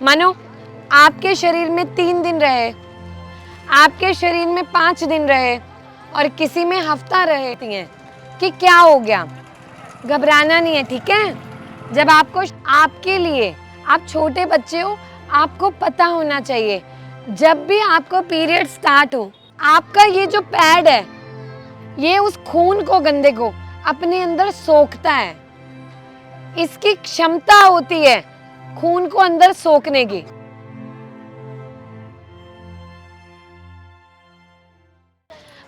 मानो आपके शरीर में 3 दिन रहे, आपके शरीर में 5 दिन रहे और किसी में हफ्ता रहे कि क्या हो गया। घबराना नहीं है, ठीक है। जब आपको आपके लिए, आप छोटे बच्चे हो, आपको पता होना चाहिए जब भी आपको पीरियड स्टार्ट हो, आपका ये जो पैड है ये उस खून को, गंदे को अपने अंदर सोखता है। इसकी क्षमता होती है खून को अंदर सोखने की।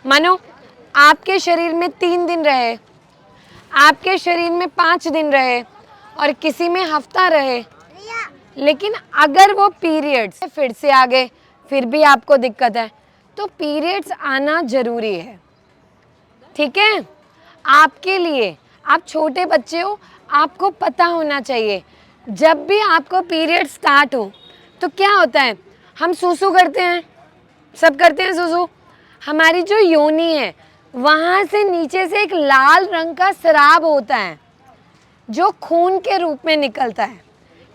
मानो आपके शरीर में 3 दिन रहे, आपके शरीर में 5 दिन रहे और किसी में हफ्ता रहे, लेकिन अगर वो पीरियड्स फिर से आ गए, फिर भी आपको दिक्कत है, तो पीरियड्स आना जरूरी है, ठीक है। आपके लिए, आप छोटे बच्चे हो, आपको पता होना चाहिए जब भी आपको पीरियड स्टार्ट हो तो क्या होता है। हम सूसू करते हैं, सब करते हैं सूसू। हमारी जो योनि है वहाँ से नीचे से एक लाल रंग का स्राव होता है जो खून के रूप में निकलता है,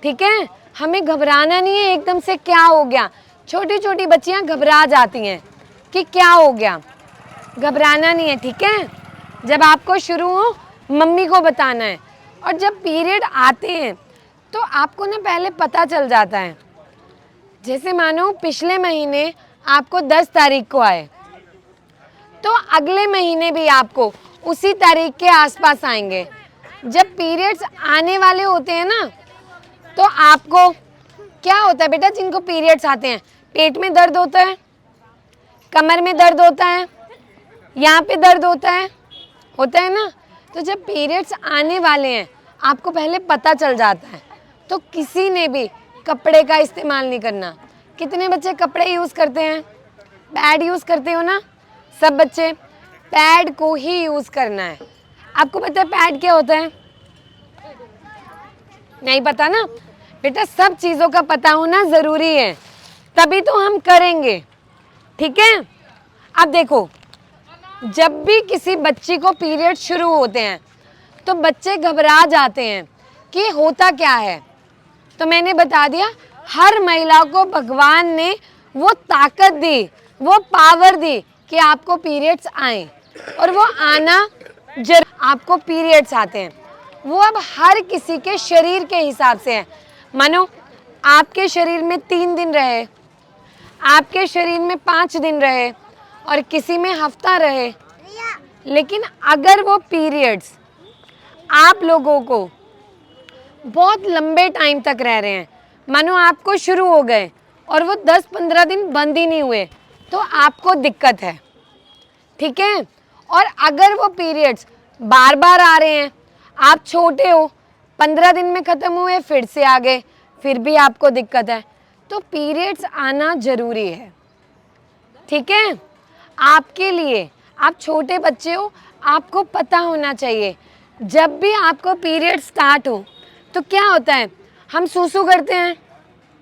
ठीक है। हमें घबराना नहीं है एकदम से क्या हो गया। छोटी छोटी बच्चियाँ घबरा जाती हैं कि क्या हो गया। घबराना नहीं है, ठीक है। जब आपको शुरू हो मम्मी को बताना है, और जब पीरियड आते हैं तो आपको ना पहले पता चल जाता है। जैसे मानो पिछले महीने आपको 10 तारीख को आए तो अगले महीने भी आपको उसी तारीख के आसपास आएंगे। जब पीरियड्स आने वाले होते हैं ना तो आपको क्या होता है बेटा, जिनको पीरियड्स आते हैं पेट में दर्द होता है, कमर में दर्द होता है, यहाँ पे दर्द होता है ना। तो जब पीरियड्स आने वाले हैं आपको पहले पता चल जाता है, तो किसी ने भी कपड़े का इस्तेमाल नहीं करना। कितने बच्चे कपड़े यूज़ करते हैं, पैड यूज़ करते हो ना, सब बच्चे पैड को ही यूज़ करना है। आपको पता है पैड क्या होता है? नहीं पता ना बेटा, सब चीज़ों का पता होना ज़रूरी है, तभी तो हम करेंगे, ठीक है। अब देखो, जब भी किसी बच्ची को पीरियड शुरू होते हैं तो बच्चे घबरा जाते हैं कि होता क्या है। तो मैंने बता दिया, हर महिला को भगवान ने वो ताकत दी, वो पावर दी कि आपको पीरियड्स आए, और वो आना आपको पीरियड्स आते हैं। वो अब हर किसी के शरीर के हिसाब से है। मानो आपके शरीर में 3 दिन रहे, आपके शरीर में 5 दिन रहे और किसी में हफ्ता रहे, लेकिन अगर वो पीरियड्स आप लोगों को बहुत लंबे टाइम तक रह रहे हैं, मानो आपको शुरू हो गए और वो 10-15 दिन बंद ही नहीं हुए, तो आपको दिक्कत है, ठीक है। और अगर वो पीरियड्स बार बार आ रहे हैं, आप छोटे हो, 15 दिन में ख़त्म हुए फिर से आ गए, फिर भी आपको दिक्कत है, तो पीरियड्स आना ज़रूरी है, ठीक है। आपके लिए, आप छोटे बच्चे हो, आपको पता होना चाहिए जब भी आपको पीरियड स्टार्ट हो तो क्या होता है। हम सूसू करते हैं,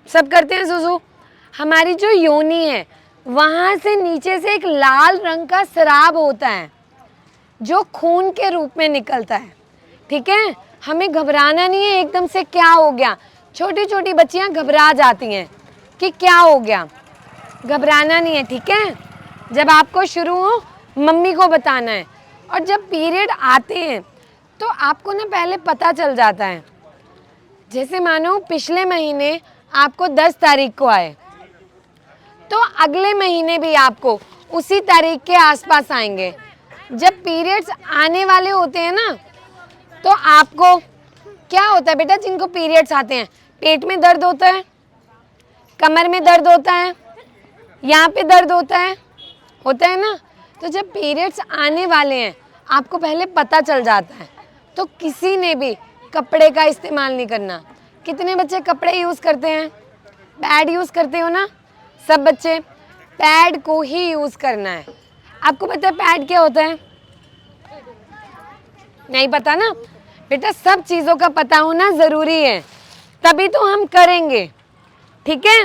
सब करते हैं सूसू। हमारी जो योनि है वहाँ से नीचे से एक लाल रंग का स्राव होता है जो खून के रूप में निकलता है, ठीक है। हमें घबराना नहीं है एकदम से क्या हो गया। छोटी छोटी बच्चियाँ घबरा जाती हैं कि क्या हो गया। घबराना नहीं है, ठीक है। जब आपको शुरू हो मम्मी को बताना है, और जब पीरियड आते हैं तो आपको ना पहले पता चल जाता है। जैसे मानो पिछले महीने आपको 10 तारीख को आए तो अगले महीने भी आपको उसी तारीख के आसपास आएंगे। जब पीरियड्स आने वाले होते हैं ना तो आपको क्या होता है बेटा, जिनको पीरियड्स आते हैं पेट में दर्द होता है, कमर में दर्द होता है, यहाँ पे दर्द होता है ना। तो जब पीरियड्स आने वाले हैं आपको पहले पता चल जाता है, तो किसी ने भी कपड़े का इस्तेमाल नहीं करना। कितने बच्चे कपड़े यूज़ करते हैं, पैड यूज़ करते हो ना, सब बच्चे पैड को ही यूज़ करना है। आपको पता है पैड क्या होता है? नहीं पता ना बेटा, सब चीज़ों का पता होना ज़रूरी है, तभी तो हम करेंगे, ठीक है।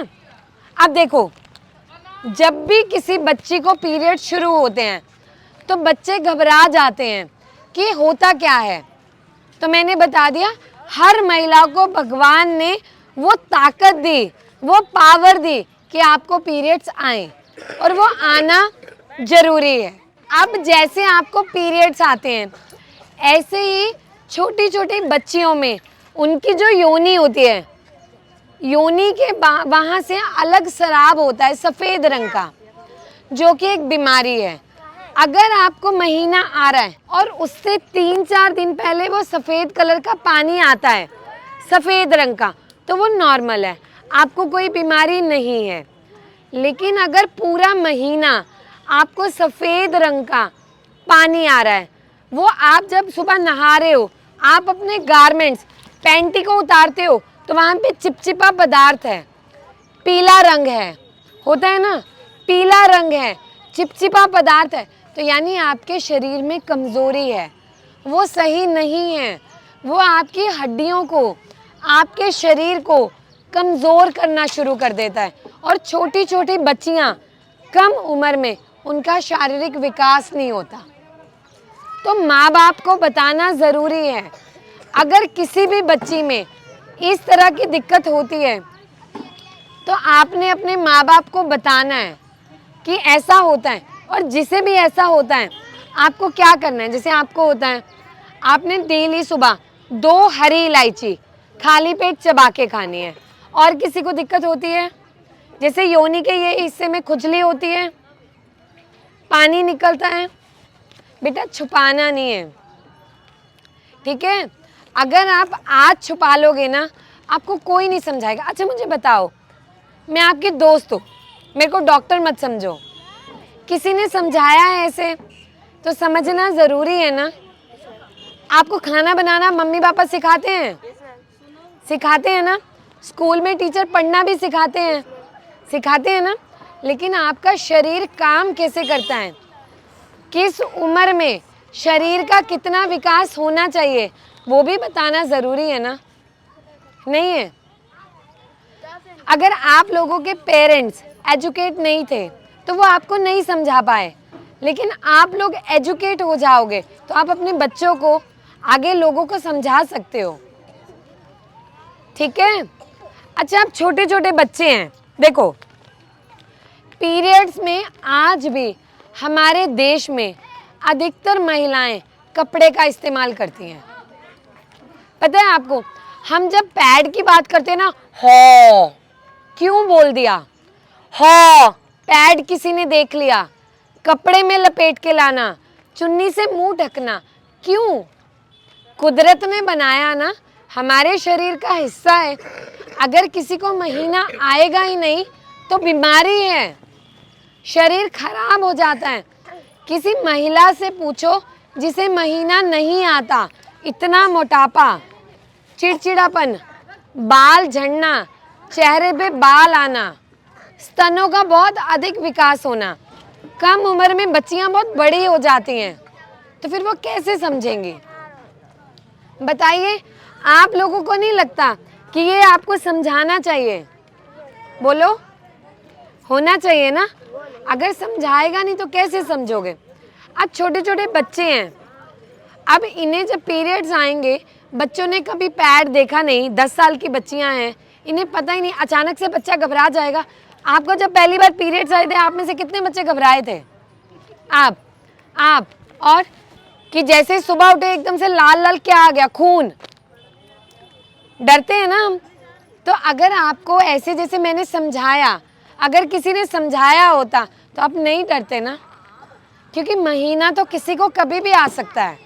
अब देखो, जब भी किसी बच्ची को पीरियड शुरू होते हैं तो बच्चे घबरा जाते हैं कि होता क्या है। तो मैंने बता दिया, हर महिला को भगवान ने वो ताकत दी, वो पावर दी कि आपको पीरियड्स आए, और वो आना जरूरी है। अब जैसे आपको पीरियड्स आते हैं, ऐसे ही छोटी छोटी बच्चियों में उनकी जो योनि होती है, योनि के वहाँ से अलग स्राव होता है सफ़ेद रंग का, जो कि एक बीमारी है। अगर आपको महीना आ रहा है और उससे 3-4 दिन पहले वो सफ़ेद कलर का पानी आता है, सफ़ेद रंग का, तो वो नॉर्मल है, आपको कोई बीमारी नहीं है। लेकिन अगर पूरा महीना आपको सफ़ेद रंग का पानी आ रहा है, वो आप जब सुबह नहा रहे हो, आप अपने गारमेंट्स पैंटी को उतारते हो तो वहाँ पे चिपचिपा पदार्थ है, पीला रंग है, होता है ना, पीला रंग है, चिपचिपा पदार्थ है, तो यानी आपके शरीर में कमज़ोरी है, वो सही नहीं है, वो आपकी हड्डियों को, आपके शरीर को कमज़ोर करना शुरू कर देता है। और छोटी छोटी बच्चियाँ कम उम्र में उनका शारीरिक विकास नहीं होता, तो माँ बाप को बताना ज़रूरी है। अगर किसी भी बच्ची में इस तरह की दिक्कत होती है तो आपने अपने माँ बाप को बताना है कि ऐसा होता है, और जिसे भी ऐसा होता है आपको क्या करना है। जैसे आपको होता है, आपने डेली सुबह 2 हरी इलायची खाली पेट चबा के खानी है। और किसी को दिक्कत होती है, जैसे योनि के ये हिस्से में खुजली होती है, पानी निकलता है, बेटा छुपाना नहीं है, ठीक है। अगर आप आज छुपा लोगे ना, आपको कोई नहीं समझाएगा। अच्छा मुझे बताओ, मैं आपकी दोस्त हूँ, मेरे को डॉक्टर मत समझो, किसी ने समझाया है ऐसे तो समझना ज़रूरी है ना। आपको खाना बनाना मम्मी पापा सिखाते हैं, सिखाते हैं ना, स्कूल में टीचर पढ़ना भी सिखाते हैं ना। लेकिन आपका शरीर काम कैसे करता है, किस उम्र में शरीर का कितना विकास होना चाहिए, वो भी बताना ज़रूरी है ना, नहीं है। अगर आप लोगों के पेरेंट्स एजुकेट नहीं थे तो वो आपको नहीं समझा पाए, लेकिन आप लोग एजुकेट हो जाओगे तो आप अपने बच्चों को, आगे लोगों को समझा सकते हो, ठीक है। अच्छा, आप छोटे छोटे बच्चे हैं, देखो पीरियड्स में आज भी हमारे देश में अधिकतर महिलाएं कपड़े का इस्तेमाल करती हैं। पता है आपको, हम जब पैड की बात करते हैं ना, हो क्यों बोल दिया, हो पैड किसी ने देख लिया, कपड़े में लपेट के लाना, चुन्नी से मुंह ढकना, क्यों? कुदरत ने बनाया ना, हमारे शरीर का हिस्सा है। अगर किसी को महीना आएगा ही नहीं तो बीमारी है, शरीर खराब हो जाता है। किसी महिला से पूछो जिसे महीना नहीं आता, इतना मोटापा, चिड़चिड़ापन, बाल झड़ना, चेहरे पे बाल आना, स्तनों का बहुत अधिक विकास होना, कम उम्र में बच्चियां बहुत बड़ी हो जाती हैं, तो फिर वो कैसे समझेंगी? बताइए, आप लोगों को नहीं लगता कि ये आपको समझाना चाहिए? बोलो, होना चाहिए ना। अगर समझाएगा नहीं तो कैसे समझोगे? अब छोटे छोटे बच्चे हैं, अब इन्हें जब पीरियड्स आएंगे, बच्चों ने कभी पैड देखा नहीं, 10 साल की बच्चियां हैं, इन्हें पता ही नहीं, अचानक से बच्चा घबरा जाएगा। आपको जब पहली बार पीरियड्स आए थे, आप में से कितने बच्चे घबराए थे? आप और कि जैसे सुबह उठे एकदम से लाल लाल क्या आ गया, खून, डरते हैं ना हम। तो अगर आपको ऐसे जैसे मैंने समझाया, अगर किसी ने समझाया होता तो आप नहीं डरते ना, क्योंकि महीना तो किसी को कभी भी आ सकता है।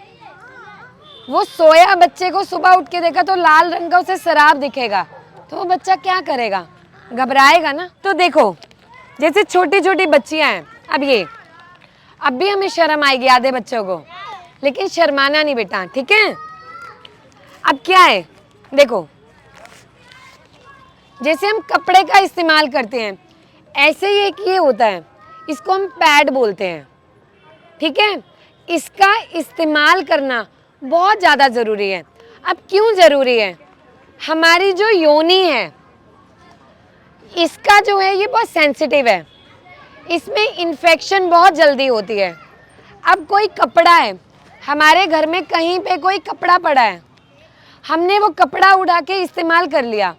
वो सोया बच्चे को सुबह उठ के देखा तो लाल रंग का उसे शराब दिखेगा, तो वो बच्चा क्या करेगा? घबराएगा ना। तो देखो, जैसे छोटी छोटी बच्चियां हैं, अब भी हमें शर्म आएगी आधे बच्चों को, लेकिन शर्माना नहीं बेटा, ठीक है। अब क्या है, देखो जैसे हम कपड़े का इस्तेमाल करते हैं, ऐसे ही एक ये होता है, इसको हम पैड बोलते हैं, ठीक है। इसका इस्तेमाल करना बहुत ज़्यादा ज़रूरी है। अब क्यों ज़रूरी है? हमारी जो योनि है, इसका जो है ये बहुत सेंसिटिव है, इसमें इन्फेक्शन बहुत जल्दी होती है। अब कोई कपड़ा है, हमारे घर में कहीं पे कोई कपड़ा पड़ा है, हमने वो कपड़ा उठा के इस्तेमाल कर लिया,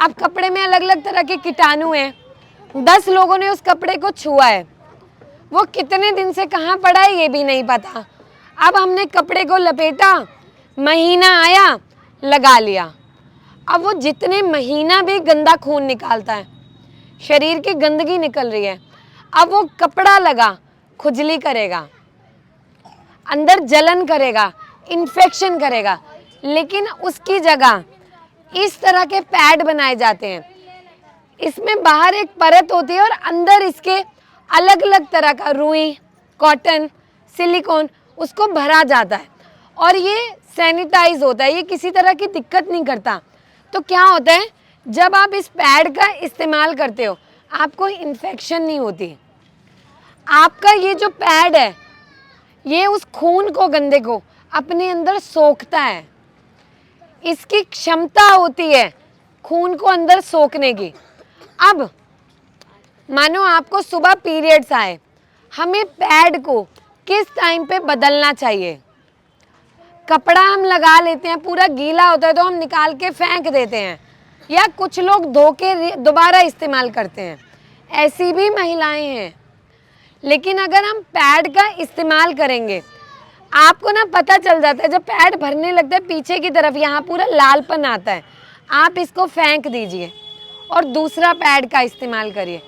अब कपड़े में अलग अलग तरह के कीटाणु हैं, 10 लोगों ने उस कपड़े को छुआ है, वो कितने दिन से कहाँ पड़ा है ये भी नहीं पता। अब हमने कपड़े को लपेटा, महीना आया, लगा लिया, अब वो जितने महीना भी गंदा खून निकालता है, शरीर की गंदगी निकल रही है, अब वो कपड़ा लगा, खुजली करेगा, अंदर जलन करेगा, इन्फेक्शन करेगा। लेकिन उसकी जगह इस तरह के पैड बनाए जाते हैं, इसमें बाहर एक परत होती है और अंदर इसके अलग अलग तरह का रुई, कॉटन, सिलिकॉन उसको भरा जाता है और ये सैनिटाइज होता है, ये किसी तरह की दिक्कत नहीं करता। तो क्या होता है, जब आप इस पैड का इस्तेमाल करते हो आपको इन्फेक्शन नहीं होती। आपका ये जो पैड है ये उस खून को, गंदे को अपने अंदर सोखता है, इसकी क्षमता होती है खून को अंदर सोखने की। अब मानो आपको सुबह पीरियड्स आए, हमें पैड को किस टाइम पे बदलना चाहिए। कपड़ा हम लगा लेते हैं, पूरा गीला होता है तो हम निकाल के फेंक देते हैं, या कुछ लोग धो के दोबारा इस्तेमाल करते हैं, ऐसी भी महिलाएं हैं। लेकिन अगर हम पैड का इस्तेमाल करेंगे, आपको ना पता चल जाता है, जब पैड भरने लगता है पीछे की तरफ यहाँ पूरा लालपन आता है, आप इसको फेंक दीजिए और दूसरा पैड का इस्तेमाल करिए।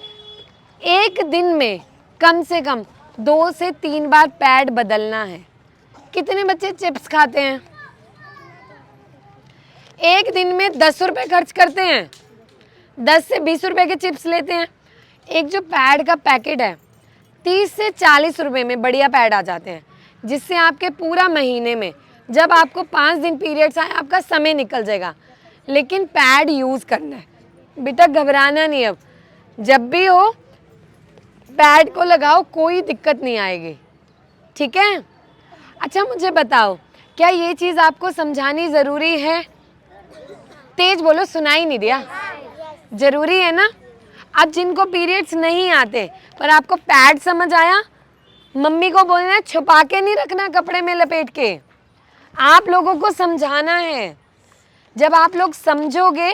एक दिन में कम से कम 2 से 3 बार पैड बदलना है। कितने बच्चे चिप्स खाते हैं? एक दिन में 10 रुपये खर्च करते हैं, 10 से 20 रुपये के चिप्स लेते हैं। एक जो पैड का पैकेट है 30 से 40 रुपये में बढ़िया पैड आ जाते हैं, जिससे आपके पूरा महीने में जब आपको 5 दिन पीरियड्स आए आपका समय निकल जाएगा। लेकिन पैड यूज़ करना है बेटा, घबराना नहीं। अब जब भी हो पैड को लगाओ, कोई दिक्कत नहीं आएगी, ठीक है। अच्छा मुझे बताओ, क्या ये चीज़ आपको समझानी ज़रूरी है? तेज बोलो, सुनाई नहीं दिया। ज़रूरी है ना। अब जिनको पीरियड्स नहीं आते पर आपको पैड समझ आया, मम्मी को बोलना है छुपा के नहीं रखना, कपड़े में लपेट के, आप लोगों को समझाना है। जब आप लोग समझोगे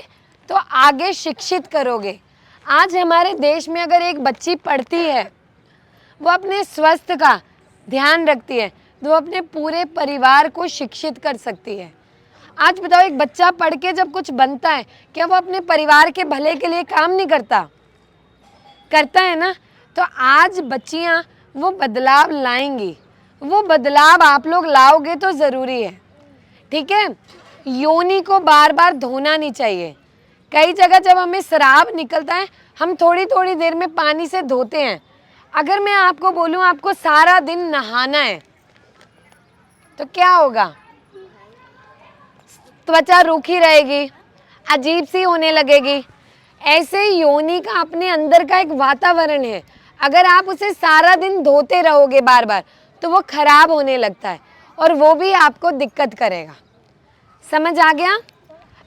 तो आगे शिक्षित करोगे। आज हमारे देश में अगर एक बच्ची पढ़ती है, वो अपने स्वास्थ्य का ध्यान रखती है, तो वो अपने पूरे परिवार को शिक्षित कर सकती है। आज बताओ, एक बच्चा पढ़ के जब कुछ बनता है, क्या वो अपने परिवार के भले के लिए काम नहीं करता? करता है ना। तो आज बच्चियाँ वो बदलाव लाएंगी, वो बदलाव आप लोग लाओगे तो ज़रूरी है, ठीक है। योनि को बार बार धोना नहीं चाहिए। कई जगह जब हमें स्राव निकलता है हम थोड़ी थोड़ी देर में पानी से धोते हैं। अगर मैं आपको बोलूँ आपको सारा दिन नहाना है तो क्या होगा? त्वचा रूखी रहेगी, अजीब सी होने लगेगी। ऐसे योनि का अपने अंदर का एक वातावरण है, अगर आप उसे सारा दिन धोते रहोगे बार बार तो वो खराब होने लगता है और वो भी आपको दिक्कत करेगा। समझ आ गया?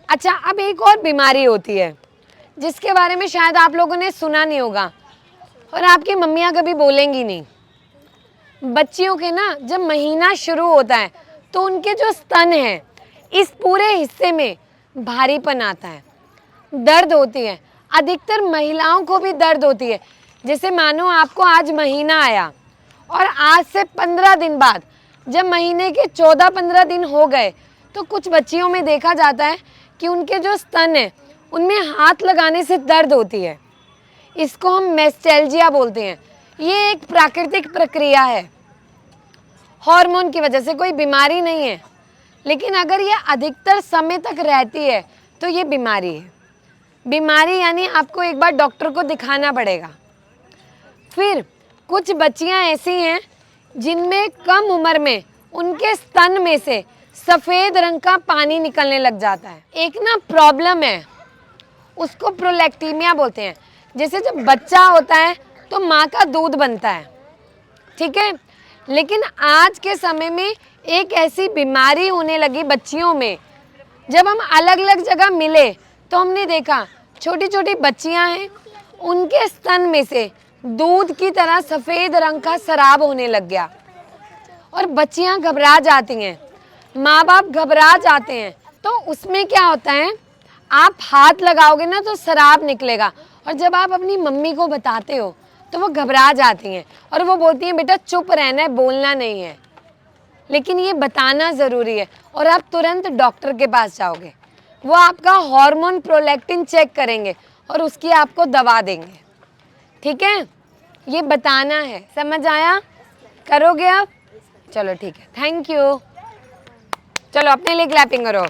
अच्छा, अब एक और बीमारी होती है जिसके बारे में शायद आप लोगों ने सुना नहीं होगा और आपकी मम्मियाँ कभी बोलेंगी नहीं। बच्चियों के ना जब महीना शुरू होता है तो उनके जो स्तन हैं इस पूरे हिस्से में भारीपन आता है, दर्द होती है। अधिकतर महिलाओं को भी दर्द होती है। जैसे मानो आपको आज महीना आया और आज से 15 दिन बाद जब महीने के 14-15 दिन हो गए तो कुछ बच्चियों में देखा जाता है कि उनके जो स्तन हैं उनमें हाथ लगाने से दर्द होती है। इसको हम मेस्टेल्जिया बोलते हैं। ये एक प्राकृतिक प्रक्रिया है, हार्मोन की वजह से, कोई बीमारी नहीं है। लेकिन अगर ये अधिकतर समय तक रहती है तो ये बीमारी है। बीमारी यानी आपको एक बार डॉक्टर को दिखाना पड़ेगा। फिर कुछ बच्चियां ऐसी हैं जिनमें कम उम्र में उनके स्तन में से सफ़ेद रंग का पानी निकलने लग जाता है। एक ना प्रॉब्लम है, उसको प्रोलैक्टीमिया बोलते हैं। जैसे जब बच्चा होता है तो माँ का दूध बनता है, ठीक है। लेकिन आज के समय में एक ऐसी बीमारी होने लगी बच्चियों में। जब हम अलग अलग जगह मिले तो हमने देखा छोटी छोटी बच्चियां हैं, उनके स्तन में से दूध की तरह सफ़ेद रंग का सराब होने लग गया और बच्चियां घबरा जाती हैं, माँ बाप घबरा जाते हैं। तो उसमें क्या होता है, आप हाथ लगाओगे ना तो शराब निकलेगा, और जब आप अपनी मम्मी को बताते हो तो वो घबरा जाती हैं और वो बोलती हैं बेटा चुप रहना है, बोलना नहीं है। लेकिन ये बताना ज़रूरी है और आप तुरंत डॉक्टर के पास जाओगे, वो आपका हार्मोन प्रोलैक्टिन चेक करेंगे और उसकी आपको दवा देंगे। ठीक है, ये बताना है, समझ आया? करोगे आप? चलो ठीक है, थैंक यू। चलो अपने लिए क्लैपिंग करो।